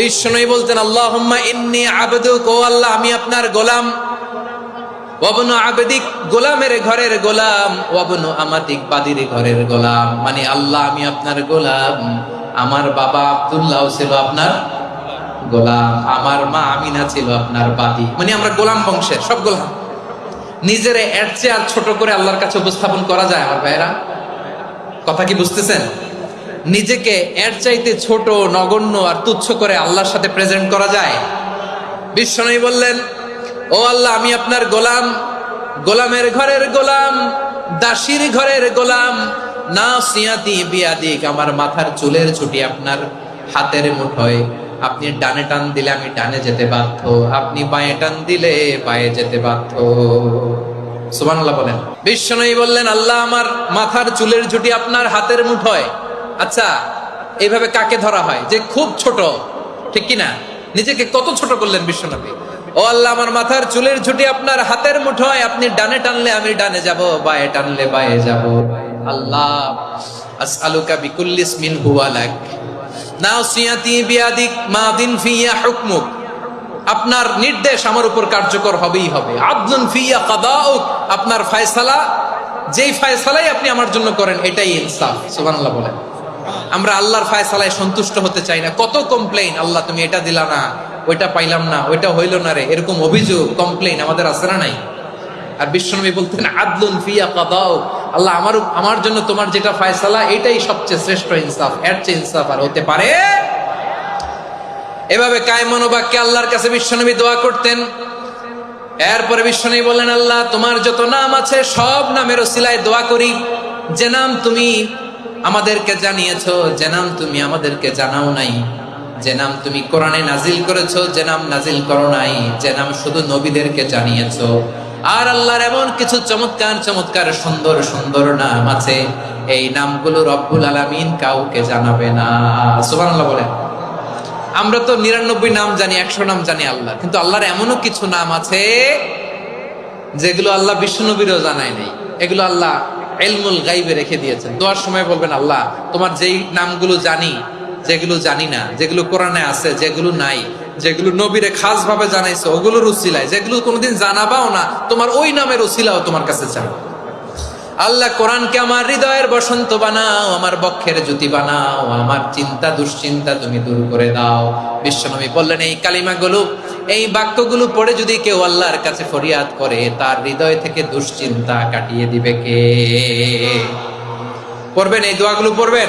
বিশ্বনবী বলতেন আল্লাহুম্মা ইন্নী আবদুক, ও আল্লাহ আমি আপনার গোলাম, ওয়াবনু আবদিক গোলামের ঘরের গোলাম, ওয়াবনু আমাতিক বাদির ঘরের গোলাম। মানে আল্লাহ আমি আপনার গোলাম, আমার বাবা আব্দুল্লাহ ছিল আপনার গোলাম, আমার মা আমিনা ছিল আপনার বাদী। মানে আমরা গোলাম বংশের সব গোলাম। নিজেরে এর চেয়ে আর ছোট করে আল্লাহর কাছে উপস্থাপন করা যায় আমার ভাইয়েরা? কথা কি বুঝতেছেন? নিজেকে এর চাইতে ছোট, নগণ্য আর তুচ্ছ করে আল্লাহর সাথে প্রেজেন্ট করা যায়? বিশ্বনবী বললেন, ও আল্লাহ আমি আপনার গোলাম, গোলামের ঘরের গোলাম, দাসীর ঘরের গোলাম। নাসিয়াতি বিয়াদিক, আমার মাথার চুলের ছুটি আপনার হাতের মুঠোয়। আপনি ডানে টান দিলে আমি ডানে যেতে বাধ্য, আপনি বাঁয়ে টান দিলে বাঁয়ে যেতে বাধ্য। সুবহানাল্লাহ বলেন। বিশ্বনবী বললেন, আল্লাহ আমার মাথার চুলের ঝুঁটি আপনার হাতের মুঠোয়। আচ্ছা, এইভাবে কাকে ধরা হয়? যে খুব ছোট, ঠিক কিনা? নিজেকে কত ছোট করলেন বিশ্বনবী। ও আল্লাহ আমার মাথার চুলের ঝুঁটি আপনার হাতের মুঠোয়, আপনি ডানে টানলে আমি ডানে যাব, বাঁয়ে টানলে বাঁয়ে যাব। আল্লাহ আসআলুকা বিকুল্লি ইসমিন হুয়া লাক, নাসিয়াতি বিয়াদিক, মাদিন ফিয়া হুকমুক। আপনার নির্দেশ আমার উপর কার্যকর হবেই হবে। আদলুন ফিয়া কাদাউক, আপনার ফয়সালা, যেই ফয়সালাই আপনি আমার জন্য করেন এটাই ইনসাফ। সুবহানাল্লাহ বলেন। আমরা আল্লাহর ফয়সালায় সন্তুষ্ট হতে চাই না। কত কমপ্লেইন, আল্লাহ তুমি এটা দিলা না, ওইটা পাইলাম না, ওইটা হইল না রে, এরকম অভিযোগ কমপ্লেইন আমাদের আছে না নাই? আর বিশ্বনবী বলতেন আদলুন ফিয়া কাদাউক, আল্লাহ আমার জন্য তোমার যেটা ফয়সালা এটাই সবচেয়ে শ্রেষ্ঠ ইনসাফ, এর চেয়ে ইনসাফ আর হতে পারে? এভাবে কায়মন বাক্যে আল্লাহর কাছে বিশ্বনবী দোয়া করতেন। এরপরে বিশ্বনবী বললেন, আল্লাহ তোমার যত নাম আছে সব নামের ওসিলায় দোয়া করি, যে নাম তুমি আমাদেরকে জানিয়েছো, যে নাম তুমি আমাদেরকে জানাও নাই, যে নাম তুমি কোরআনে নাজিল করেছো, যে নাম নাজিল করো নাই, যে নাম শুধু নবীদেরকে জানিয়েছো। আর আল্লাহর এমন কিছু চমৎকার চমৎকার সুন্দর সুন্দর নাম আছে, এই নামগুলো রব্বুল আলামিন কাউকে জানাবে না। সুবহানাল্লাহ বলেন। আমরা তো 99 নাম জানি, 100 নাম জানি আল্লাহ, কিন্তু আল্লাহর এমনও কিছু নাম আছে যেগুলো আল্লাহ বিশ্বনবীরও জানায় নাই। এগুলো আল্লাহ ইলমুল গায়বে রেখে দিয়েছেন। দোয়ার সময় বলবেন, আল্লাহ তোমার যেই নামগুলো জানি, যেগুলো জানি না, যেগুলো কোরআনে আছে, যেগুলো নাই, যেগুলো নবীরে খাস ভাবে জানাইছো ওগুলোর উসিলায়, যেগুলো কোনোদিন জানাবাও না তোমার ওই নামের উসিলাও তোমার কাছে চাই। আল্লাহ কোরআনকে আমার হৃদয়ের বসন্ত বানাও, আমার বক্ষের জ্যোতি বানাও, আমার চিন্তা দুশ্চিন্তা তুমি দূর করে দাও। বিশ্বনবী বললেন, এই কালিমাগুলো, এই বাক্যগুলো পড়ে যদি কেউ আল্লাহর কাছে ফরিয়াদ করে, তার হৃদয় থেকে দুশ্চিন্তা কাটিয়ে দিবে কে? পড়বেন, এই দোয়াগুলো পড়বেন।